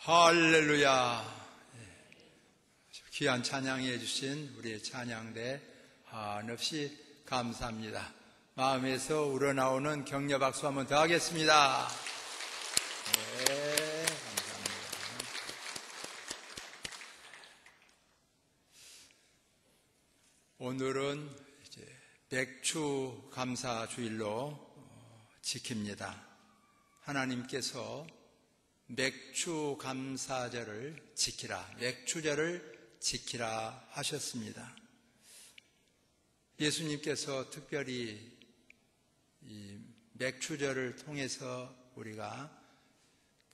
할렐루야. 귀한 찬양해 주신 우리의 찬양대 한없이 감사합니다. 마음에서 우러나오는 격려 박수 한번 더 하겠습니다. 네, 감사합니다. 오늘은 이제 맥주 감사 주일로 지킵니다. 하나님께서 맥주 감사절을 지키라, 맥주절을 지키라 하셨습니다. 예수님께서 특별히 이 맥주절을 통해서 우리가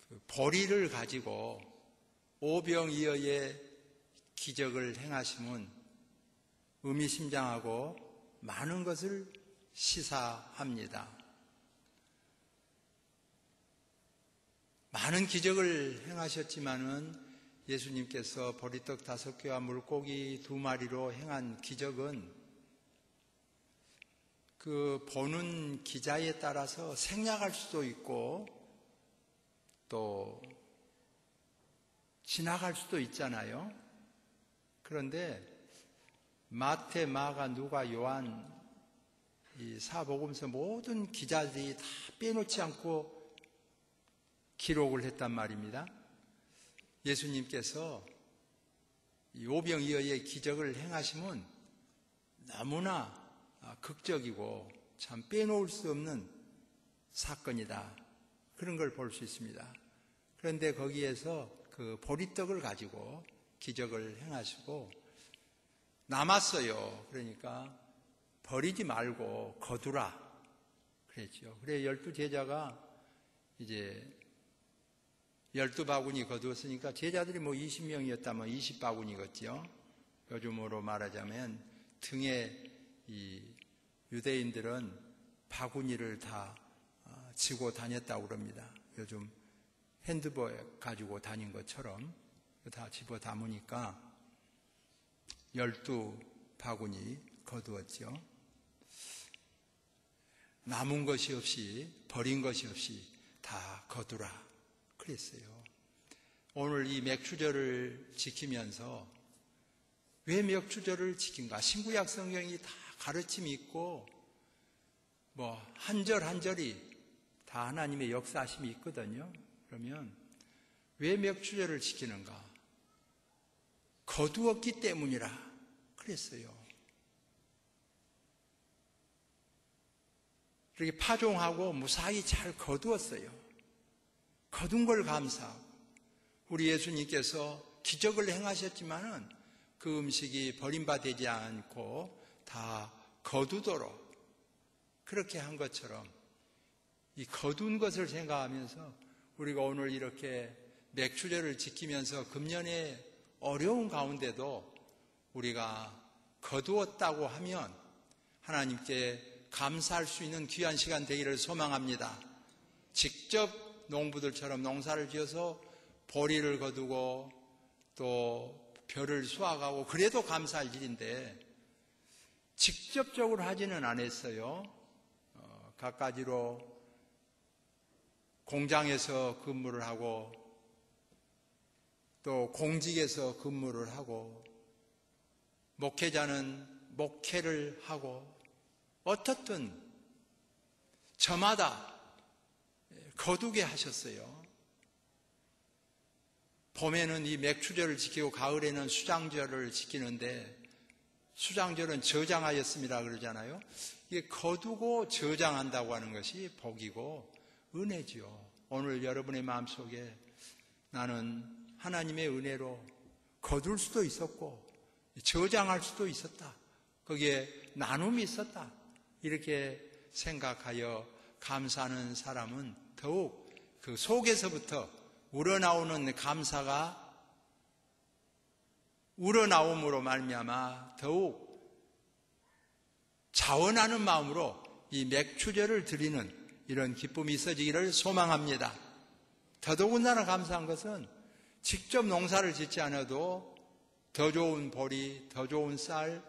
그 보리를 가지고 오병이어의 기적을 행하심은 의미심장하고 많은 것을 시사합니다. 많은 기적을 행하셨지만은 예수님께서 보리떡 5개와 물고기 2마리로 행한 기적은 그 보는 기자에 따라서 생략할 수도 있고 또 지나갈 수도 있잖아요. 그런데 마태, 마가, 누가, 요한 이 사복음서 모든 기자들이 다 빼놓지 않고 기록을 했단 말입니다. 예수님께서 이 오병이어의 기적을 행하심은 너무나 극적이고 참 빼놓을 수 없는 사건이다. 그런 걸 볼 수 있습니다. 그런데 거기에서 그 보리떡을 가지고 기적을 행하시고 남았어요. 그러니까 버리지 말고 거두라 그랬죠. 그래 12제자가 이제 12바구니 거두었으니까 제자들이 뭐 20명이었다면 20바구니겠죠. 요즘으로 말하자면 등에 이 유대인들은 바구니를 다 지고 다녔다고 그럽니다. 요즘 핸드백 가지고 다닌 것처럼 다 집어 담으니까 12바구니 거두었죠. 남은 것이 없이 버린 것이 없이 다 거두라 그랬어요. 오늘 이 맥주절을 지키면서 왜 맥주절을 지킨가? 신구약 성경이 다 가르침이 있고 뭐 한 절 한 절이 다 하나님의 역사하심이 있거든요. 그러면 왜 맥주절을 지키는가? 거두었기 때문이라 그랬어요. 이렇게 파종하고 무사히 잘 거두었어요. 거둔 걸 감사하고 우리 예수님께서 기적을 행하셨지만은 그 음식이 버림받지 않고 다 거두도록 그렇게 한 것처럼 이 거둔 것을 생각하면서 우리가 오늘 이렇게 맥주절을 지키면서 금년의 어려운 가운데도 우리가 거두었다고 하면 하나님께 감사할 수 있는 귀한 시간 되기를 소망합니다. 직접 농부들처럼 농사를 지어서 보리를 거두고 또 벼를 수확하고 그래도 감사할 일인데 직접적으로 하지는 않았어요. 갖가지로 공장에서 근무를 하고 또 공직에서 근무를 하고 목회자는 목회를 하고 어떻든 저마다 거두게 하셨어요. 봄에는 이 맥주절을 지키고 가을에는 수장절을 지키는데 수장절은 저장하였습니다 그러잖아요. 이게 거두고 저장한다고 하는 것이 복이고 은혜죠. 오늘 여러분의 마음속에 나는 하나님의 은혜로 거둘 수도 있었고 저장할 수도 있었다. 거기에 나눔이 있었다. 이렇게 생각하여 감사하는 사람은 더욱 그 속에서부터 우러나오는 감사가 우러나옴으로 말미암아 더욱 자원하는 마음으로 이 맥주절을 드리는 이런 기쁨이 있어지기를 소망합니다. 더더군다나 감사한 것은 직접 농사를 짓지 않아도 더 좋은 보리, 더 좋은 쌀,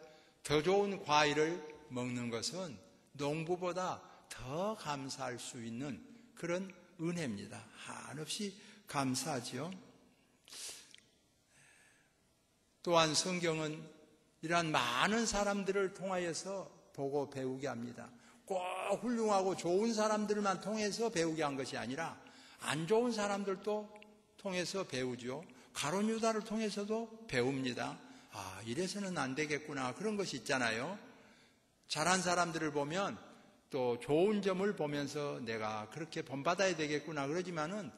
더 좋은 과일을 먹는 것은 농부보다 더 감사할 수 있는 그런 은혜입니다. 한없이 감사하지요. 또한 성경은 이러한 많은 사람들을 통하여서 보고 배우게 합니다. 꼭 훌륭하고 좋은 사람들만 통해서 배우게 한 것이 아니라 안 좋은 사람들도 통해서 배우죠. 가룟 유다를 통해서도 배웁니다. 아, 이래서는 안 되겠구나. 그런 것이 있잖아요. 잘한 사람들을 보면 또 좋은 점을 보면서 내가 그렇게 본받아야 되겠구나. 그러지만은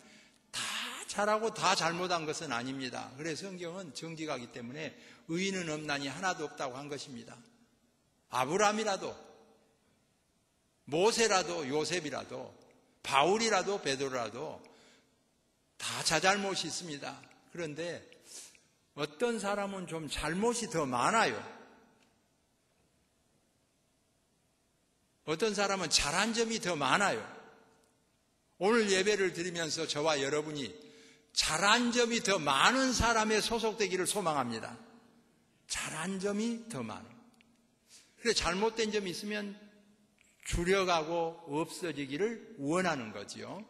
다 잘하고 다 잘못한 것은 아닙니다. 그래서 성경은 정직하기 때문에 의인은 없나니 하나도 없다고 한 것입니다. 아브라함이라도, 모세라도, 요셉이라도, 바울이라도, 베드로라도 다 자잘못이 있습니다. 그런데 어떤 사람은 좀 잘못이 더 많아요. 어떤 사람은 잘한 점이 더 많아요. 오늘 예배를 드리면서 저와 여러분이 잘한 점이 더 많은 사람에 소속되기를 소망합니다. 잘한 점이 더 많아요. 그래서 잘못된 점이 있으면 줄여가고 없어지기를 원하는 거지요.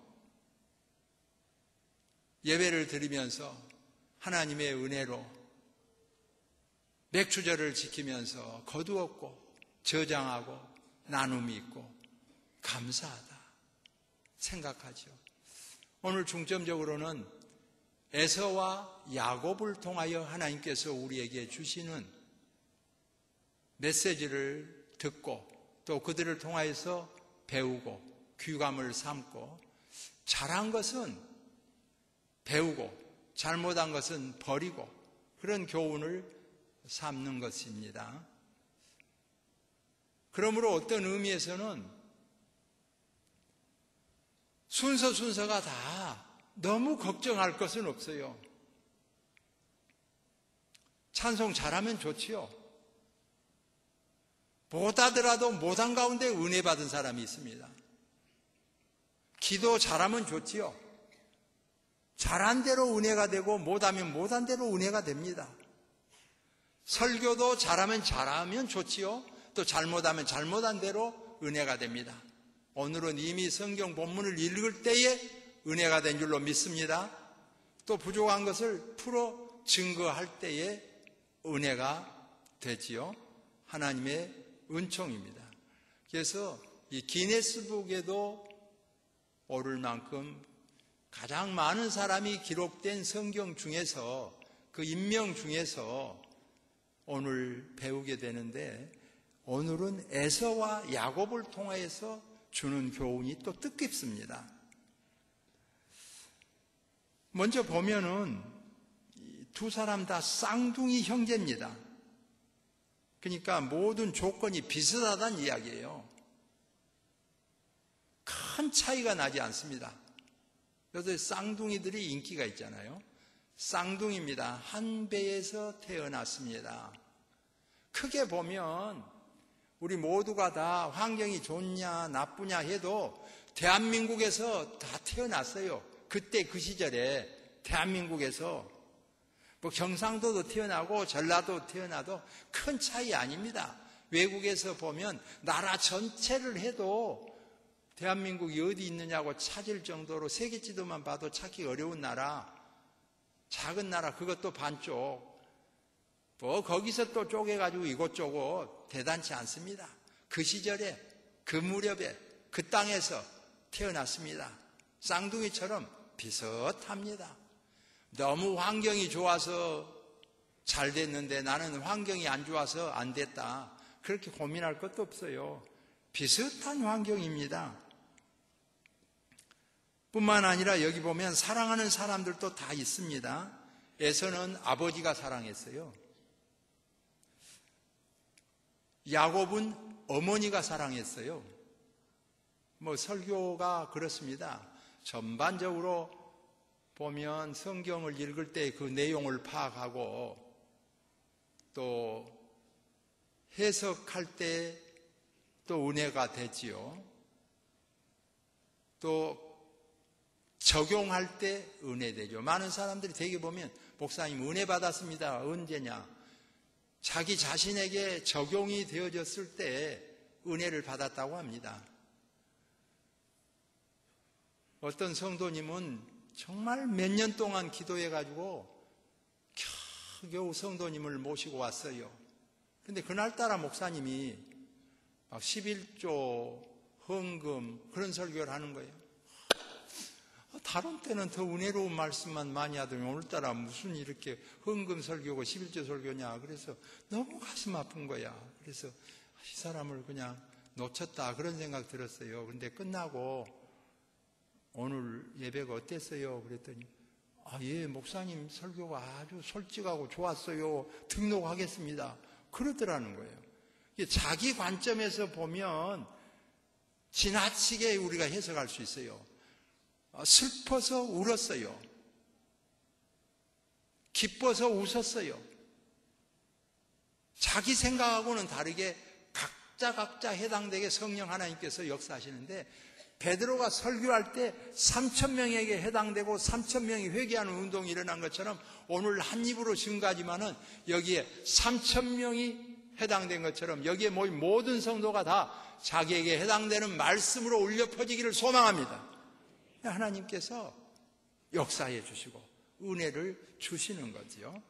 예배를 드리면서 하나님의 은혜로 맥추절을 지키면서 거두었고 저장하고 나눔이 있고 감사하다 생각하죠. 오늘 중점적으로는 에서와 야곱을 통하여 하나님께서 우리에게 주시는 메시지를 듣고 또 그들을 통하여서 배우고 귀감을 삼고 잘한 것은 배우고 잘못한 것은 버리고 그런 교훈을 삼는 것입니다. 그러므로 어떤 의미에서는 순서가 다 너무 걱정할 것은 없어요. 찬송 잘하면 좋지요. 못하더라도 못한 가운데 은혜 받은 사람이 있습니다. 기도 잘하면 좋지요. 잘한 대로 은혜가 되고 못하면 못한 대로 은혜가 됩니다. 설교도 잘하면 좋지요. 또 잘못하면 잘못한 대로 은혜가 됩니다. 오늘은 이미 성경 본문을 읽을 때에 은혜가 된 줄로 믿습니다. 또 부족한 것을 풀어 증거할 때에 은혜가 되지요. 하나님의 은총입니다. 그래서 이 기네스북에도 오를 만큼 가장 많은 사람이 기록된 성경 중에서 그 인명 중에서 오늘 배우게 되는데 오늘은 에서와 야곱을 통해서 주는 교훈이 또 뜻깊습니다. 먼저 보면은 두 사람 다 쌍둥이 형제입니다. 그러니까 모든 조건이 비슷하다는 이야기예요. 큰 차이가 나지 않습니다. 그래서 쌍둥이들이 인기가 있잖아요. 쌍둥이입니다. 한 배에서 태어났습니다. 크게 보면 우리 모두가 다 환경이 좋냐 나쁘냐 해도 대한민국에서 다 태어났어요. 그때 그 시절에 대한민국에서 뭐 경상도도 태어나고 전라도 태어나도 큰 차이 아닙니다. 외국에서 보면 나라 전체를 해도 대한민국이 어디 있느냐고 찾을 정도로 세계 지도만 봐도 찾기 어려운 나라, 작은 나라 그것도 반쪽. 뭐 거기서 또 쪼개가지고 이곳저곳 대단치 않습니다. 그 시절에 그 무렵에 그 땅에서 태어났습니다. 쌍둥이처럼 비슷합니다. 너무 환경이 좋아서 잘 됐는데 나는 환경이 안 좋아서 안 됐다. 그렇게 고민할 것도 없어요. 비슷한 환경입니다. 뿐만 아니라 여기 보면 사랑하는 사람들도 다 있습니다. 에서는 아버지가 사랑했어요. 야곱은 어머니가 사랑했어요. 뭐 설교가 그렇습니다. 전반적으로 보면 성경을 읽을 때 그 내용을 파악하고 또 해석할 때 또 은혜가 되지요. 또 적용할 때 은혜되죠. 많은 사람들이 되게 보면 목사님 은혜 받았습니다. 언제냐? 자기 자신에게 적용이 되어졌을 때 은혜를 받았다고 합니다. 어떤 성도님은 정말 몇 년 동안 기도해가지고 겨우 성도님을 모시고 왔어요. 근데 그날따라 목사님이 막 11조 헌금 그런 설교를 하는 거예요. 다른 때는 더 은혜로운 말씀만 많이 하더니 오늘따라 무슨 이렇게 헌금 설교고 11조 설교냐. 그래서 너무 가슴 아픈 거야. 그래서 이 사람을 그냥 놓쳤다 그런 생각 들었어요. 근데 끝나고 오늘 예배가 어땠어요? 그랬더니 예, 목사님 설교가 아주 솔직하고 좋았어요. 등록하겠습니다. 그러더라는 거예요. 자기 관점에서 보면 지나치게 우리가 해석할 수 있어요. 슬퍼서 울었어요. 기뻐서 웃었어요. 자기 생각하고는 다르게 각자 해당되게 성령 하나님께서 역사하시는데 베드로가 설교할 때 3,000명에게 해당되고 3,000명이 회개하는 운동이 일어난 것처럼 오늘 한 입으로 증거하지만은 여기에 3,000명이 해당된 것처럼 여기에 모인 모든 성도가 다 자기에게 해당되는 말씀으로 울려 퍼지기를 소망합니다. 하나님께서 역사해 주시고 은혜를 주시는 거죠.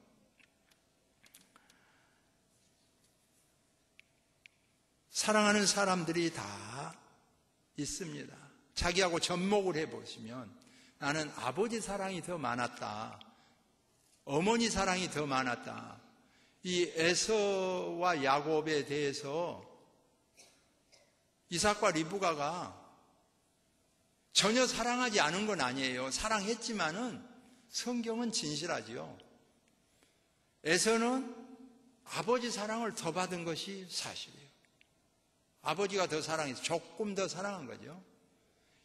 사랑하는 사람들이 다 있습니다. 자기하고 접목을 해보시면 나는 아버지 사랑이 더 많았다. 어머니 사랑이 더 많았다. 이 에서와 야곱에 대해서 이삭과 리브가가 전혀 사랑하지 않은 건 아니에요. 사랑했지만은 성경은 진실하지요. 에서는 아버지 사랑을 더 받은 것이 사실이에요. 아버지가 더 사랑해서 조금 더 사랑한 거죠.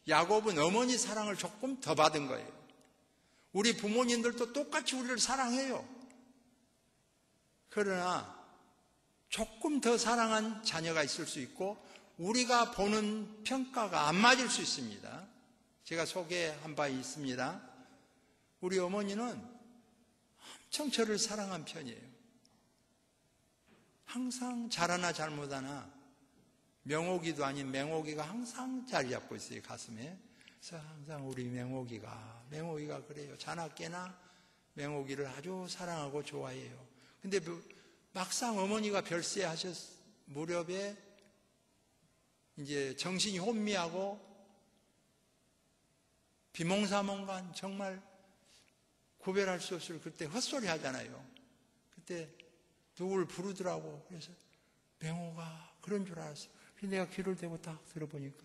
야곱은 어머니 사랑을 조금 더 받은 거예요. 우리 부모님들도 똑같이 우리를 사랑해요. 그러나 조금 더 사랑한 자녀가 있을 수 있고 우리가 보는 평가가 안 맞을 수 있습니다. 제가 소개한 바 있습니다. 우리 어머니는 엄청 저를 사랑한 편이에요. 항상 잘하나 잘못하나 명옥이도 아닌 맹옥이가 항상 자리 잡고 있어요, 가슴에. 그래서 항상 우리 맹옥이가 그래요. 자나깨나 맹옥이를 아주 사랑하고 좋아해요. 근데 막상 어머니가 별세하셨 무렵에 이제 정신이 혼미하고 비몽사몽간 정말 구별할 수 없을 그때 헛소리 하잖아요. 그때 누구를 부르더라고. 그래서 맹호가 그런 줄 알았어요. 그래서 내가 귀를 대고 딱 들어보니까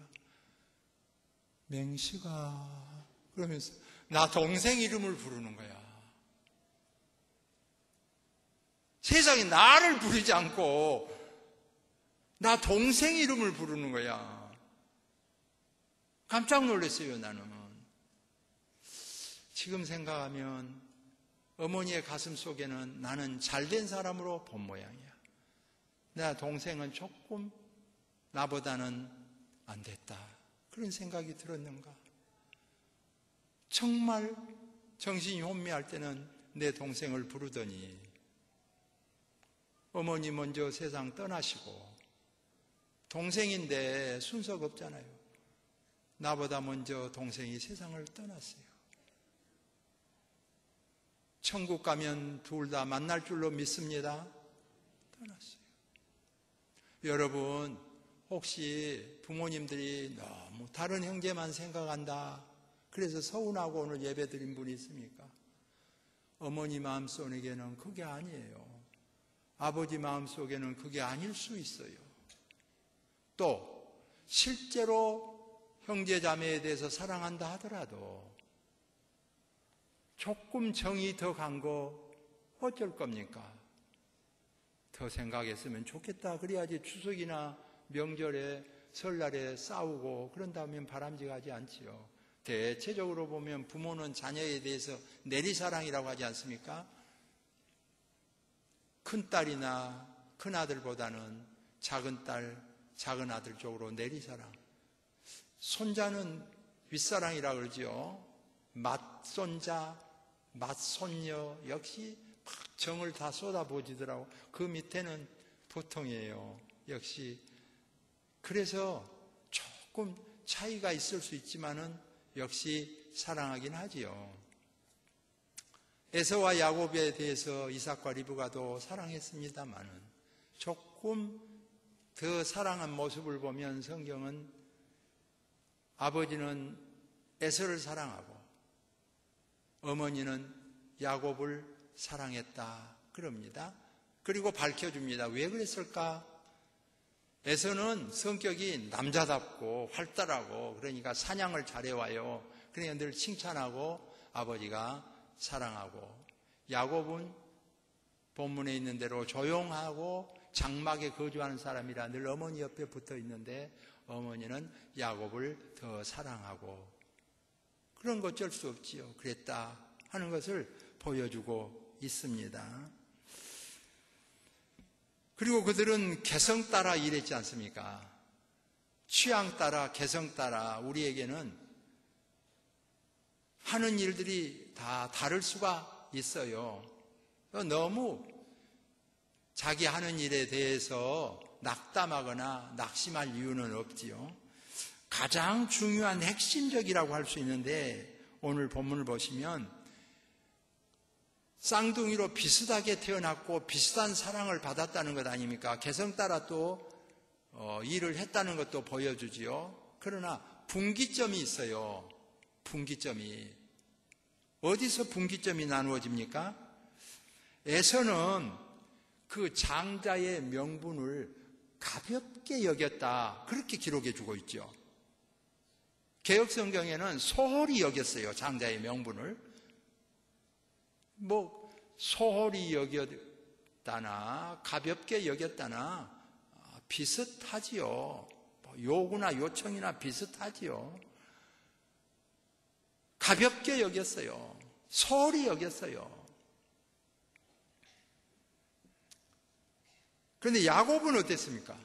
맹씨가 그러면서 나 동생 이름을 부르는 거야. 세상에 나를 부르지 않고 나 동생 이름을 부르는 거야. 깜짝 놀랐어요, 나는. 지금 생각하면 어머니의 가슴 속에는 나는 잘된 사람으로 본 모양이야. 내 동생은 조금 나보다는 안 됐다. 그런 생각이 들었는가? 정말 정신이 혼미할 때는 내 동생을 부르더니 어머니 먼저 세상 떠나시고 동생인데 순서가 없잖아요. 나보다 먼저 동생이 세상을 떠났어요. 천국 가면 둘 다 만날 줄로 믿습니다. 떠났어요. 여러분, 혹시 부모님들이 너무 다른 형제만 생각한다, 그래서 서운하고 오늘 예배 드린 분이 있습니까? 어머니 마음속에는 그게 아니에요. 아버지 마음속에는 그게 아닐 수 있어요. 또 실제로 형제 자매에 대해서 사랑한다 하더라도 조금 정이 더 간 거 어쩔 겁니까? 더 생각했으면 좋겠다. 그래야지 추석이나 명절에 설날에 싸우고 그런 다음엔 바람직하지 않지요. 대체적으로 보면 부모는 자녀에 대해서 내리사랑이라고 하지 않습니까? 큰딸이나 큰아들보다는 작은딸, 작은아들 쪽으로 내리사랑. 손자는 윗사랑이라고 그러죠. 맏손자, 맏손녀 역시 막 정을 다 쏟아부어지더라고. 그 밑에는 보통이에요. 역시. 그래서 조금 차이가 있을 수 있지만은 역시 사랑하긴 하지요. 에서와 야곱에 대해서 이삭과 리브가도 사랑했습니다마는 조금 더 사랑한 모습을 보면 성경은 아버지는 에서를 사랑하고 어머니는 야곱을 사랑했다 그럽니다. 그리고 밝혀줍니다. 왜 그랬을까? 에서는 성격이 남자답고 활달하고 그러니까 사냥을 잘해와요. 그러니까 늘 칭찬하고 아버지가 사랑하고, 야곱은 본문에 있는 대로 조용하고 장막에 거주하는 사람이라 늘 어머니 옆에 붙어 있는데 어머니는 야곱을 더 사랑하고, 그런 거 어쩔 수 없지요. 그랬다 하는 것을 보여주고 있습니다. 그리고 그들은 개성 따라 일했지 않습니까? 취향 따라, 개성 따라. 우리에게는 하는 일들이 다 다를 수가 있어요. 너무 자기 하는 일에 대해서 낙담하거나 낙심할 이유는 없지요. 가장 중요한 핵심적이라고 할 수 있는데 오늘 본문을 보시면 쌍둥이로 비슷하게 태어났고 비슷한 사랑을 받았다는 것 아닙니까? 개성 따라 또 일을 했다는 것도 보여주지요. 그러나 분기점이 있어요. 분기점이. 어디서 분기점이 나누어집니까? 에서는 그 장자의 명분을 가볍게 여겼다. 그렇게 기록해 주고 있죠. 개역성경에는 소홀히 여겼어요. 장자의 명분을. 소홀히 여겼다나 가볍게 여겼다나 비슷하지요. 요구나 요청이나 비슷하지요. 가볍게 여겼어요. 소홀히 여겼어요. 그런데 야곱은 어땠습니까?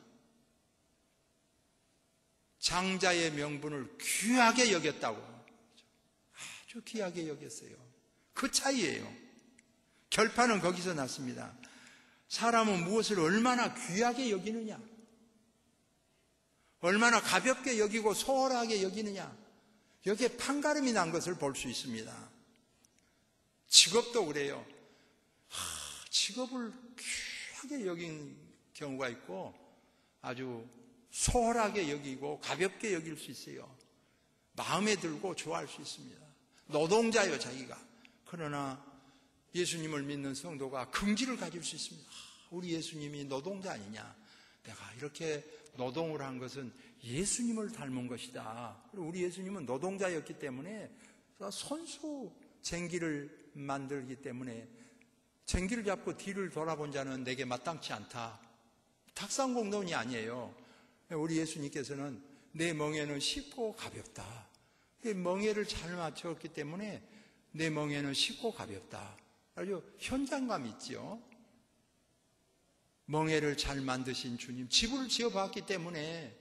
장자의 명분을 귀하게 여겼다고. 아주 귀하게 여겼어요. 그 차이예요. 결판은 거기서 났습니다. 사람은 무엇을 얼마나 귀하게 여기느냐, 얼마나 가볍게 여기고 소홀하게 여기느냐, 여기에 판가름이 난 것을 볼 수 있습니다. 직업도 그래요. 직업을 귀하게 여긴 경우가 있고 아주 소홀하게 여기고 가볍게 여길 수 있어요. 마음에 들고 좋아할 수 있습니다. 노동자예요, 자기가. 그러나 예수님을 믿는 성도가 긍지를 가질 수 있습니다. 우리 예수님이 노동자 아니냐, 내가 이렇게 노동을 한 것은 예수님을 닮은 것이다. 그리고 우리 예수님은 노동자였기 때문에 손수 쟁기를 만들기 때문에 쟁기를 잡고 뒤를 돌아본 자는 내게 마땅치 않다. 탁상공론이 아니에요. 우리 예수님께서는 내 멍에는 쉽고 가볍다. 멍에를 잘 맞췄기 때문에 내 멍에는 쉽고 가볍다. 아주 현장감 있죠. 멍에를 잘 만드신 주님, 집을 지어봤기 때문에,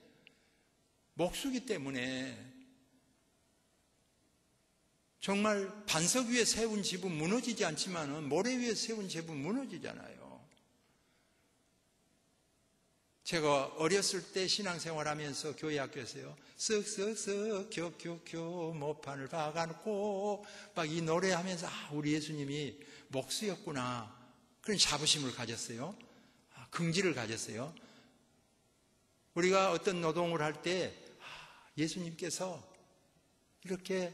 목수기 때문에 정말 반석 위에 세운 집은 무너지지 않지만 모래 위에 세운 집은 무너지잖아요. 제가 어렸을 때 신앙생활하면서 교회 학교에서요, 쓱쓱쓱 교교교 모판을 박아놓고 막 이 노래하면서 우리 예수님이 목수였구나, 그런 자부심을 가졌어요. 긍지를 가졌어요. 우리가 어떤 노동을 할 때 예수님께서 이렇게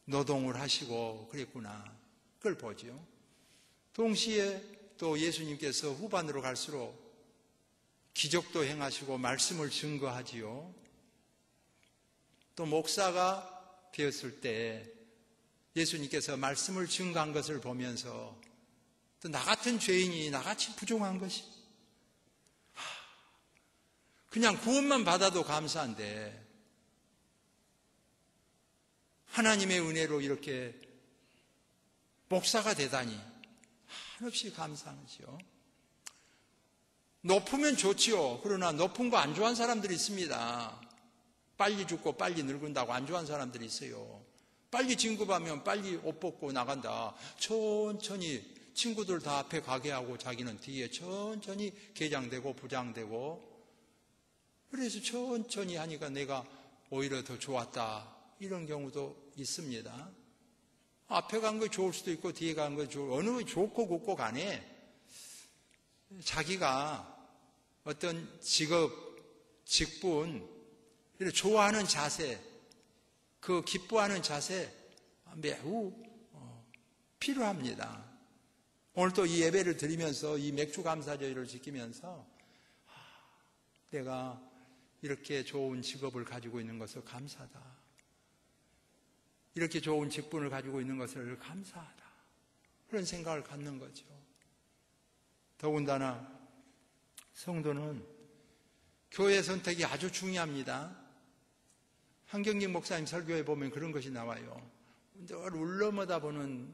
노동을 하시고 그랬구나, 그걸 보죠. 동시에 또 예수님께서 후반으로 갈수록 기적도 행하시고 말씀을 증거하지요. 또 목사가 되었을 때 예수님께서 말씀을 증거한 것을 보면서 또 나 같은 죄인이 나같이 부족한 것이, 그냥 구원만 받아도 감사한데 하나님의 은혜로 이렇게 목사가 되다니 한없이 감사하죠. 높으면 좋지요. 그러나 높은 거 안 좋아하는 사람들이 있습니다. 빨리 죽고 빨리 늙은다고 안 좋아하는 사람들이 있어요. 빨리 진급하면 빨리 옷 벗고 나간다. 천천히 친구들 다 앞에 가게 하고 자기는 뒤에 천천히 계장되고 부장되고, 그래서 천천히 하니까 내가 오히려 더 좋았다, 이런 경우도 있습니다. 앞에 간 거 좋을 수도 있고 뒤에 간 거 좋을, 어느 거 좋고 곱고 간에 자기가 어떤 직업, 직분, 이렇게 좋아하는 자세, 그 기뻐하는 자세 매우 필요합니다. 오늘 또 이 예배를 드리면서 이 맥주 감사절을 지키면서 내가 이렇게 좋은 직업을 가지고 있는 것을 감사하다. 이렇게 좋은 직분을 가지고 있는 것을 감사하다. 그런 생각을 갖는 거죠. 더군다나 성도는 교회 선택이 아주 중요합니다. 한경직 목사님 설교에 보면 그런 것이 나와요. 늘 울러머다 보는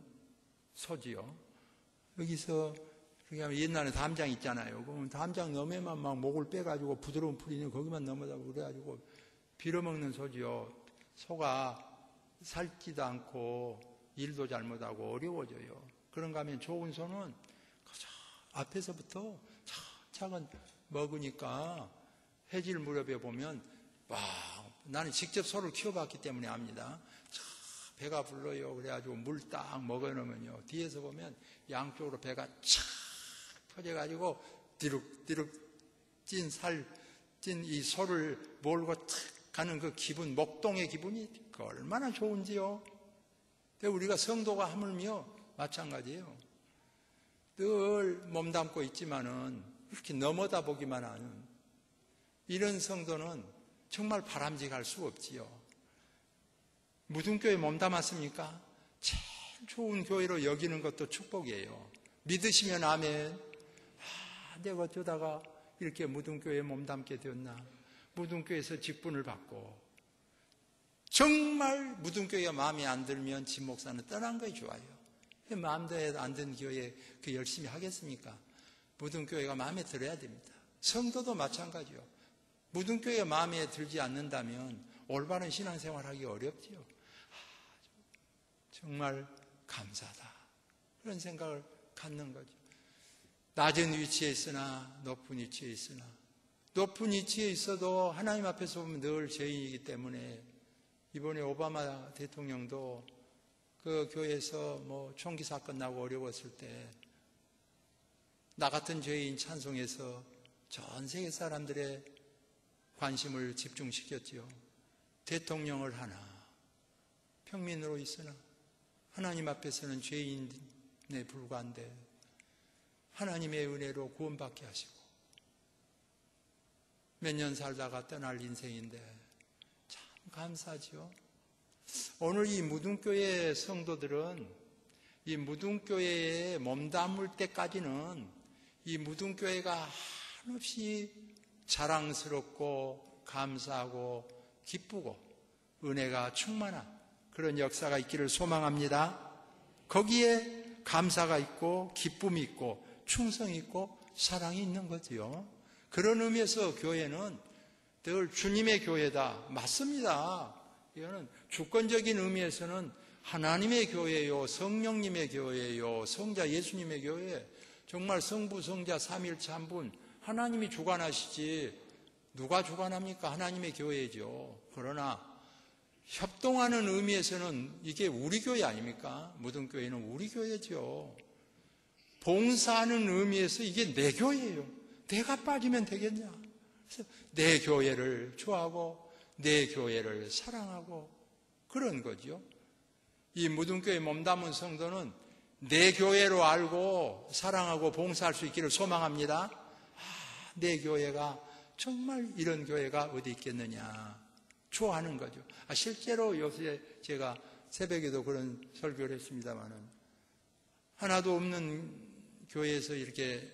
소지요. 여기서 그렇게 하면 옛날에 담장 있잖아요. 그러면 담장 너머에만 막 목을 빼가지고 부드러운 풀이는 거기만 넘어다고 그래가지고 빌어먹는 소지요. 소가 살지도 않고 일도 잘못하고 어려워져요. 그런가 하면 좋은 소는 앞에서부터 차근차근 먹으니까 해질 무렵에 보면 나는 직접 소를 키워봤기 때문에 압니다. 배가 불러요. 그래가지고 물 딱 먹어놓으면요. 뒤에서 보면 양쪽으로 배가 착 퍼져가지고 디룩디룩 찐 이 소를 몰고 탁 가는 그 기분, 목동의 기분이 얼마나 좋은지요. 우리가 성도가 하물며 마찬가지예요. 늘 몸담고 있지만은 이렇게 넘어다 보기만 하는 이런 성도는 정말 바람직할 수 없지요. 무등교회 몸담았습니까? 제일 좋은 교회로 여기는 것도 축복이에요. 믿으시면 아멘. 내가 어쩌다가 이렇게 무등교회에 몸담게 되었나. 무등교회에서 직분을 받고 정말 무등교회가 마음에 안 들면 진 목사는 떠난 것이 좋아요. 마음대로 안 든 교회에 그 열심히 하겠습니까? 무등교회가 마음에 들어야 됩니다. 성도도 마찬가지요. 무등교회가 마음에 들지 않는다면 올바른 신앙생활하기 어렵지요. 정말 감사하다. 그런 생각을 갖는 거죠. 낮은 위치에 있으나 높은 위치에 있으나 높은 위치에 있어도 하나님 앞에서 보면 늘 죄인이기 때문에 이번에 오바마 대통령도 그 교회에서 총기 사건 나고 어려웠을 때 나 같은 죄인 찬송해서 전 세계 사람들의 관심을 집중시켰지요. 대통령을 하나 평민으로 있으나 하나님 앞에서는 죄인에 불과한데 하나님의 은혜로 구원받게 하시고 몇 년 살다가 떠날 인생인데 참 감사하죠. 오늘 이 무등교회 성도들은 이 무등교회에 몸담을 때까지는 이 무등교회가 한없이 자랑스럽고 감사하고 기쁘고 은혜가 충만한 그런 역사가 있기를 소망합니다. 거기에 감사가 있고 기쁨이 있고 충성이 있고 사랑이 있는 거지요. 그런 의미에서 교회는 늘 주님의 교회다. 맞습니다. 이거는 주권적인 의미에서는 하나님의 교회요, 성령님의 교회요, 성자 예수님의 교회. 정말 성부, 성자, 삼일체 한 분 하나님이 주관하시지 누가 주관합니까? 하나님의 교회죠. 그러나 협동하는 의미에서는 이게 우리 교회 아닙니까? 무등교회는 우리 교회죠. 봉사하는 의미에서 이게 내 교회예요. 내가 빠지면 되겠냐? 그래서 내 교회를 좋아하고 내 교회를 사랑하고 그런 거죠. 이 무등교회 몸담은 성도는 내 교회로 알고 사랑하고 봉사할 수 있기를 소망합니다. 내 교회가 정말 이런 교회가 어디 있겠느냐 좋아하는 거죠. 실제로 요새 제가 새벽에도 그런 설교를 했습니다마는 하나도 없는 교회에서 이렇게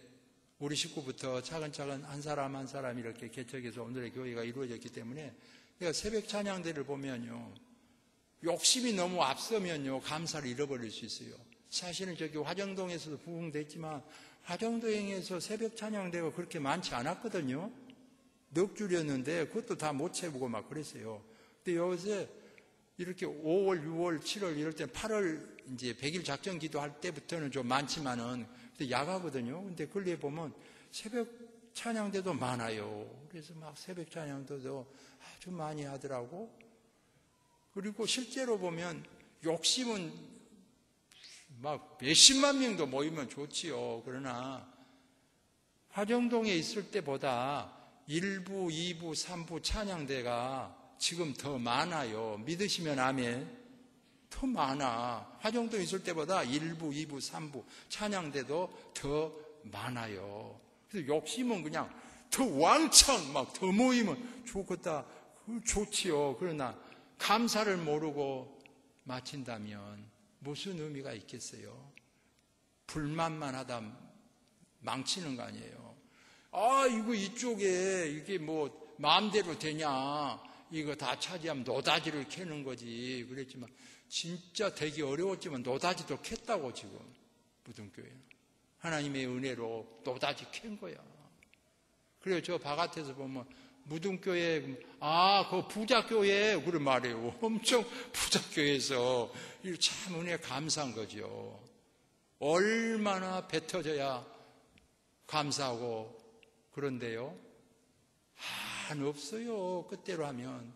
우리 식구부터 차근차근 한 사람 한 사람 이렇게 개척해서 오늘의 교회가 이루어졌기 때문에 내가 새벽 찬양대를 보면요 욕심이 너무 앞서면요 감사를 잃어버릴 수 있어요. 사실은 저기 화정동에서도 부흥됐지만 화정동에서 새벽 찬양대가 그렇게 많지 않았거든요. 넉 줄이었는데 그것도 다 못 채우고 막 그랬어요. 근데 요새 이렇게 5월, 6월, 7월 이럴 때 8월 이제 100일 작전 기도할 때부터는 좀 많지만은 야가거든요. 근데 거기에 보면 새벽 찬양대도 많아요. 그래서 막 새벽 찬양대도 아주 많이 하더라고. 그리고 실제로 보면 욕심은 막 몇십만 명도 모이면 좋지요. 그러나 화정동에 있을 때보다 1부, 2부, 3부 찬양대가 지금 더 많아요. 믿으시면 아멘. 더 많아. 화정동에 있을 때보다 1부, 2부, 3부 찬양대도 더 많아요. 그래서 욕심은 그냥 더 왕창 막 더 모이면 좋겠다. 좋지요. 그러나 감사를 모르고 마친다면 무슨 의미가 있겠어요? 불만만 하다 망치는 거 아니에요. 아, 이거 이쪽에 이게 뭐 마음대로 되냐? 이거 다 차지하면 노다지를 캐는 거지. 그랬지만 진짜 되기 어려웠지만 노다지도 캤다고 지금 무등교회. 하나님의 은혜로 노다지 캔 거야. 그래요. 저 바깥에서 보면 무등교회, 그 부자교회, 그래 말해요. 엄청 부자교회에서 참 은혜 감사한 거죠. 얼마나 뱉어져야 감사하고 그런데요. 없어요. 그때로 하면.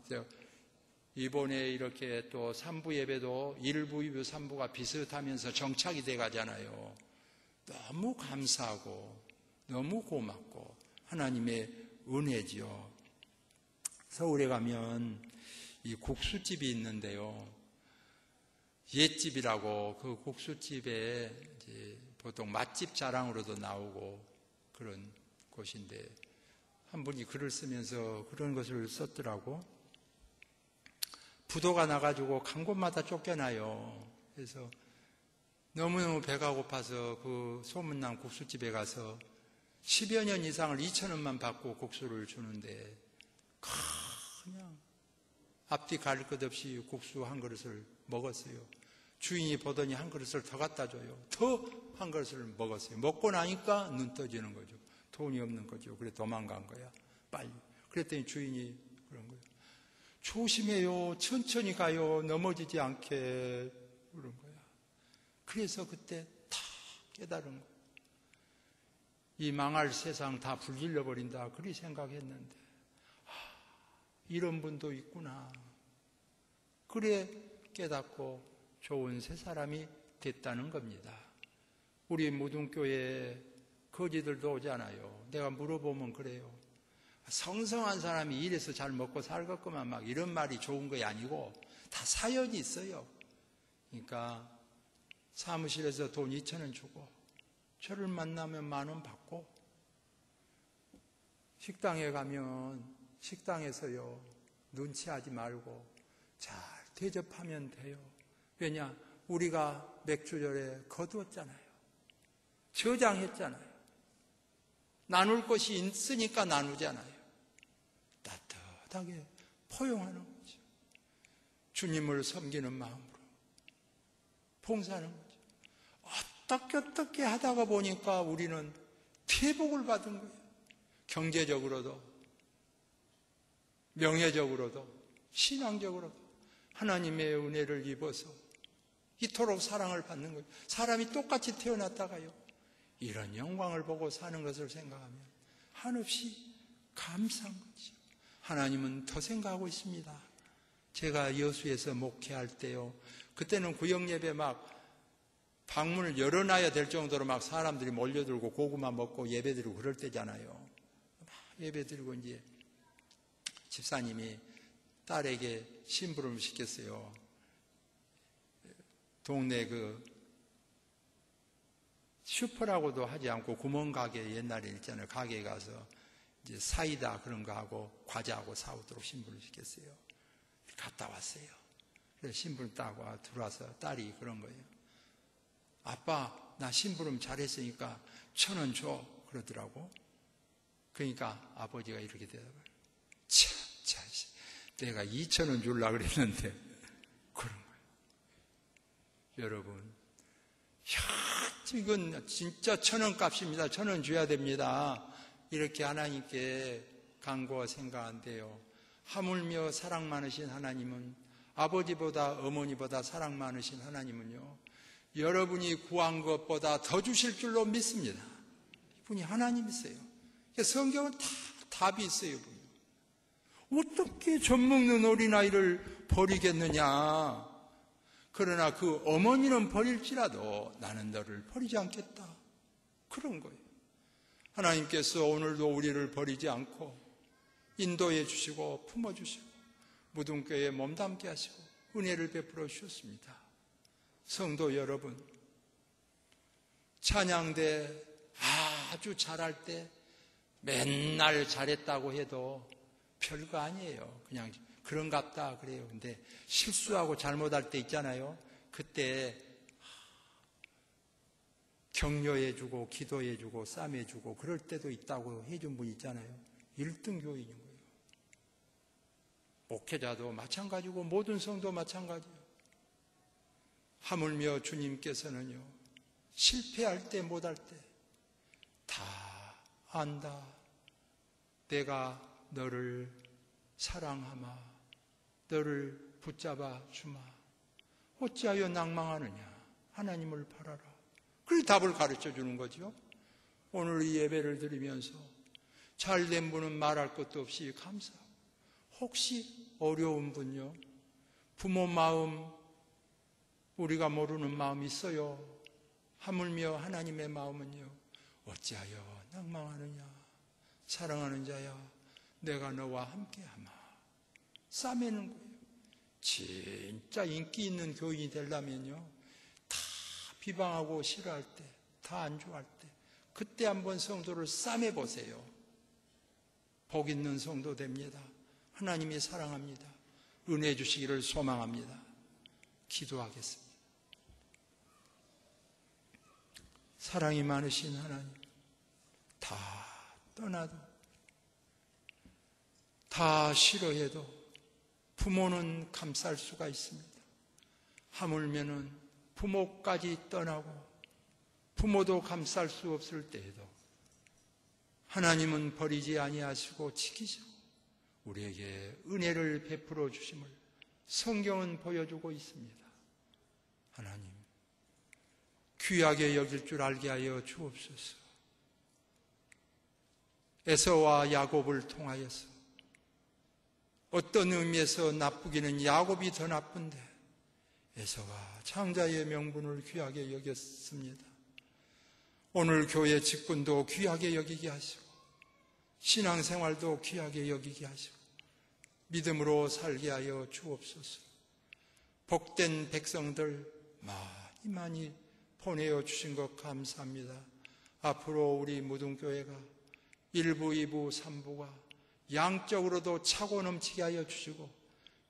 이번에 이렇게 또 3부 예배도 1부, 2부, 3부가 비슷하면서 정착이 돼 가잖아요. 너무 감사하고 너무 고맙고 하나님의 은혜지요. 서울에 가면 이 국수집이 있는데요. 옛집이라고 그 국수집에 이제 보통 맛집 자랑으로도 나오고 그런 곳인데 한 분이 글을 쓰면서 그런 것을 썼더라고. 부도가 나가지고 간 곳마다 쫓겨나요. 그래서 너무너무 배가 고파서 그 소문난 국수집에 가서 10여 년 이상을 2,000원만 받고 국수를 주는데 그냥 앞뒤 가릴 것 없이 국수 한 그릇을 먹었어요. 주인이 보더니 한 그릇을 더 갖다 줘요. 더 한 그릇을 먹었어요. 먹고 나니까 눈 떠지는 거죠. 돈이 없는 거죠. 그래 도망간 거야. 빨리. 그랬더니 주인이 그런 거예요. 조심해요. 천천히 가요. 넘어지지 않게. 그런 거야. 그래서 그때 다 깨달은 거예요. 이 망할 세상 다 불질러 버린다. 그리 생각했는데 이런 분도 있구나. 그래 깨닫고 좋은 새 사람이 됐다는 겁니다. 우리 무등교회에 거지들도 오잖아요. 내가 물어보면 그래요. 성성한 사람이 이래서 잘 먹고 살겠구만 막 이런 말이 좋은 게 아니고 다 사연이 있어요. 그러니까 사무실에서 돈 2,000원 주고 저를 만나면 10,000원 받고 식당에 가면 식당에서요 눈치하지 말고 잘 대접하면 돼요. 왜냐? 우리가 맥주절에 거두었잖아요. 저장했잖아요. 나눌 것이 있으니까 나누잖아요. 따뜻하게 포용하는 거죠. 주님을 섬기는 마음으로 봉사하는 거죠. 어떻게 하다가 보니까 우리는 퇴복을 받은 거예요. 경제적으로도 명예적으로도 신앙적으로도 하나님의 은혜를 입어서 이토록 사랑을 받는 거예요. 사람이 똑같이 태어났다가요 이런 영광을 보고 사는 것을 생각하면 한없이 감사한 거죠. 하나님은 더 생각하고 있습니다. 제가 여수에서 목회할 때요. 그때는 구역예배 막 방문을 열어놔야 될 정도로 막 사람들이 몰려들고 고구마 먹고 예배드리고 그럴 때잖아요. 막 예배드리고 이제 집사님이 딸에게 심부름을 시켰어요. 동네 그 슈퍼라고도 하지 않고 구멍가게 옛날에 있잖아요. 가게에 가서 이제 사이다 그런 거 하고 과자하고 사오도록 심부름을 시켰어요. 갔다 왔어요. 그래서 심부름 따고 들어와서 딸이 그런 거예요. 아빠, 나 심부름 잘했으니까 1,000원 줘. 그러더라고. 그러니까 아버지가 이렇게 대답을. 참, 내가 2,000원 주려고 그랬는데 그런 거예요. 여러분. 이건 진짜 1,000원 값입니다. 1,000원 줘야 됩니다. 이렇게 하나님께 간구와 생각한대요. 하물며 사랑 많으신 하나님은 아버지보다 어머니보다 사랑 많으신 하나님은요. 여러분이 구한 것보다 더 주실 줄로 믿습니다. 이분이 하나님이세요. 성경은 다 답이 있어요. 어떻게 젖먹는 어린아이를 버리겠느냐? 그러나 그 어머니는 버릴지라도 나는 너를 버리지 않겠다. 그런 거예요. 하나님께서 오늘도 우리를 버리지 않고 인도해 주시고 품어주시고 무등교회에 몸담게 하시고 은혜를 베풀어 주셨습니다. 성도 여러분, 찬양대 아주 잘할 때 맨날 잘했다고 해도 별거 아니에요. 그냥 그런갑다 그래요. 근데 실수하고 잘못할 때 있잖아요. 그때 격려해주고 기도해주고 쌈해주고 그럴 때도 있다고 해준 분 있잖아요. 1등 교인인 거예요. 목회자도 마찬가지고 모든 성도 마찬가지예요. 하물며 주님께서는요, 실패할 때 못할 때 다 안다. 내가 너를 사랑하마. 너를 붙잡아 주마. 어찌하여 낭망하느냐. 하나님을 바라라. 그 답을 가르쳐 주는 거죠. 오늘 이 예배를 드리면서 잘된 분은 말할 것도 없이 감사하고, 혹시 어려운 분요, 부모 마음 우리가 모르는 마음이 있어요. 하물며 하나님의 마음은요, 어찌하여 낭망하느냐. 사랑하는 자야, 내가 너와 함께하마. 싸매는 거예요. 진짜 인기 있는 교인이 되려면요, 다 비방하고 싫어할 때, 다 안 좋아할 때, 그때 한번 성도를 싸매 보세요. 복 있는 성도 됩니다. 하나님이 사랑합니다. 은혜 주시기를 소망합니다. 기도하겠습니다. 사랑이 많으신 하나님, 다 떠나도, 다 싫어해도 부모는 감쌀 수가 있습니다. 하물면은 부모까지 떠나고 부모도 감쌀 수 없을 때에도 하나님은 버리지 아니하시고 지키시고 우리에게 은혜를 베풀어 주심을 성경은 보여주고 있습니다. 하나님, 귀하게 여길 줄 알게 하여 주옵소서. 에서와 야곱을 통하여서 어떤 의미에서 나쁘기는 야곱이 더 나쁜데 에서가 창자의 명분을 귀하게 여겼습니다. 오늘 교회 직분도 귀하게 여기게 하시고 신앙생활도 귀하게 여기게 하시고 믿음으로 살게 하여 주옵소서. 복된 백성들 많이 많이 보내어 주신 것 감사합니다. 앞으로 우리 무등교회가 1부, 2부, 3부가 양적으로도 차고 넘치게 하여 주시고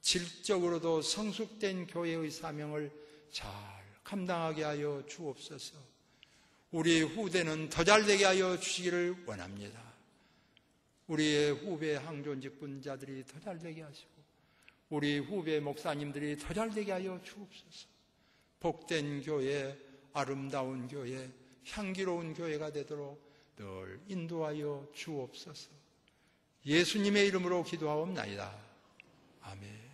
질적으로도 성숙된 교회의 사명을 잘 감당하게 하여 주옵소서. 우리 후대는 더 잘되게 하여 주시기를 원합니다. 우리의 후배 항존직분자들이 더 잘되게 하시고 우리 후배 목사님들이 더 잘되게 하여 주옵소서. 복된 교회, 아름다운 교회, 향기로운 교회가 되도록 늘 인도하여 주옵소서. 예수님의 이름으로 기도하옵나이다. 아멘.